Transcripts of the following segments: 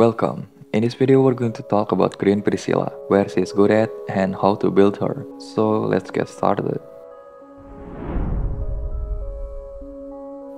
Welcome. In this video we're going to talk about Green Priscilla, where she's good at and how to build her. So let's get started.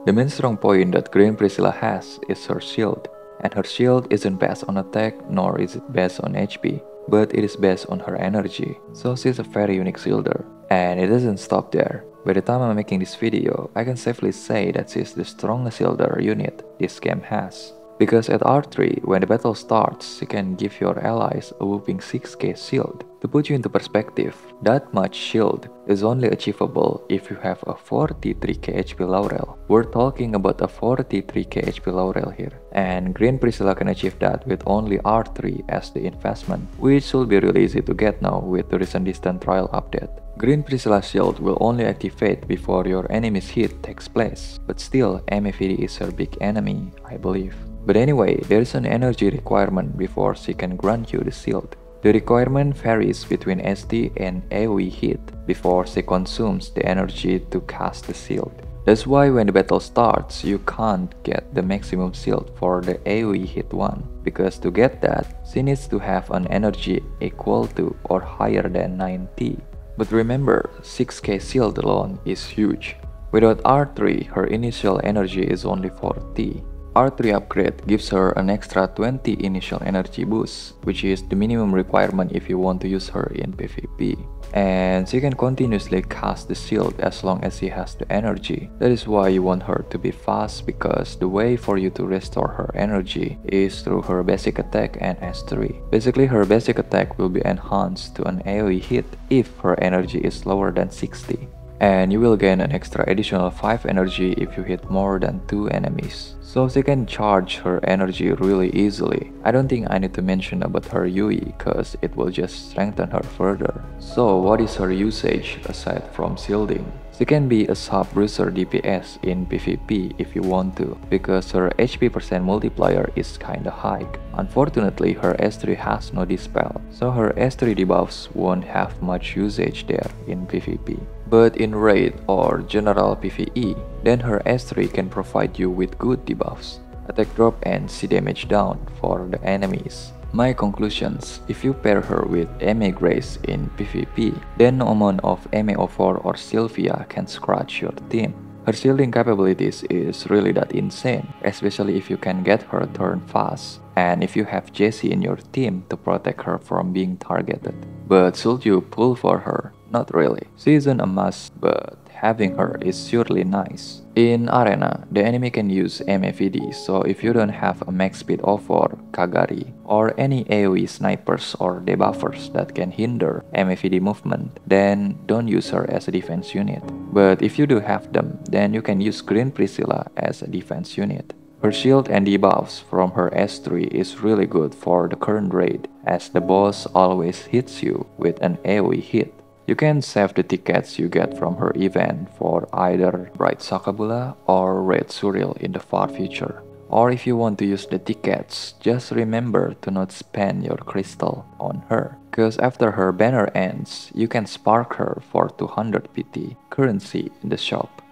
The main strong point that Green Priscilla has is her shield, and her shield isn't based on attack nor is it based on HP, but it is based on her energy. So she's a very unique shielder. And it doesn't stop there. By the time I'm making this video, I can safely say that she's the strongest shielder unit this game has. Because at R3, when the battle starts, you can give your allies a whopping 6k shield. To put you into perspective, that much shield is only achievable if you have a 43k HP Laurel. We're talking about a 43k HP Laurel here. And Green Priscilla can achieve that with only R3 as the investment, which should be really easy to get now with the recent distant trial update. Green Priscilla's shield will only activate before your enemy's hit takes place, but still MAVD is her big enemy, I believe. But anyway, there is an energy requirement before she can grant you the shield. The requirement varies between SD and AoE hit before she consumes the energy to cast the shield. That's why when the battle starts, you can't get the maximum shield for the AoE hit one, because to get that, she needs to have an energy equal to or higher than 90. But remember, 6k shield alone is huge. Without R3, her initial energy is only 40. R3 upgrade gives her an extra 20 initial energy boost, which is the minimum requirement if you want to use her in PvP. And she can continuously cast the shield as long as she has the energy. That is why you want her to be fast, because the way for you to restore her energy is through her basic attack and S3. Basically, her basic attack will be enhanced to an AoE hit if her energy is lower than 60. And you will gain an extra additional 5 energy if you hit more than 2 enemies. So she can charge her energy really easily. I don't think I need to mention about her UE, cause it will just strengthen her further. So what is her usage aside from shielding? She can be a sub-bruiser DPS in PvP if you want to, because her HP percent multiplier is kinda high. Unfortunately, her S3 has no dispel, so her S3 debuffs won't have much usage there in PvP. But in raid or general PvE, then her S3 can provide you with good debuffs, attack drop and C damage down for the enemies. My conclusions: if you pair her with MA Grace in PvP, then no amount of MA04 or Sylvia can scratch your team. Her shielding capabilities is really that insane, especially if you can get her turn fast, and if you have Jessie in your team to protect her from being targeted. But should you pull for her? Not really. She isn't a must, but having her is surely nice. In Arena, the enemy can use MAVD, so if you don't have a max speed of or Kagari, or any AoE snipers or debuffers that can hinder MAVD movement, then don't use her as a defense unit. But if you do have them, then you can use Green Priscilla as a defense unit. Her shield and debuffs from her S3 is really good for the current raid, as the boss always hits you with an AoE hit. You can save the tickets you get from her event for either Bright Sakabula or Red Surreal in the far future. Or if you want to use the tickets, just remember to not spend your crystal on her, cause after her banner ends, you can spark her for 200 PT currency in the shop.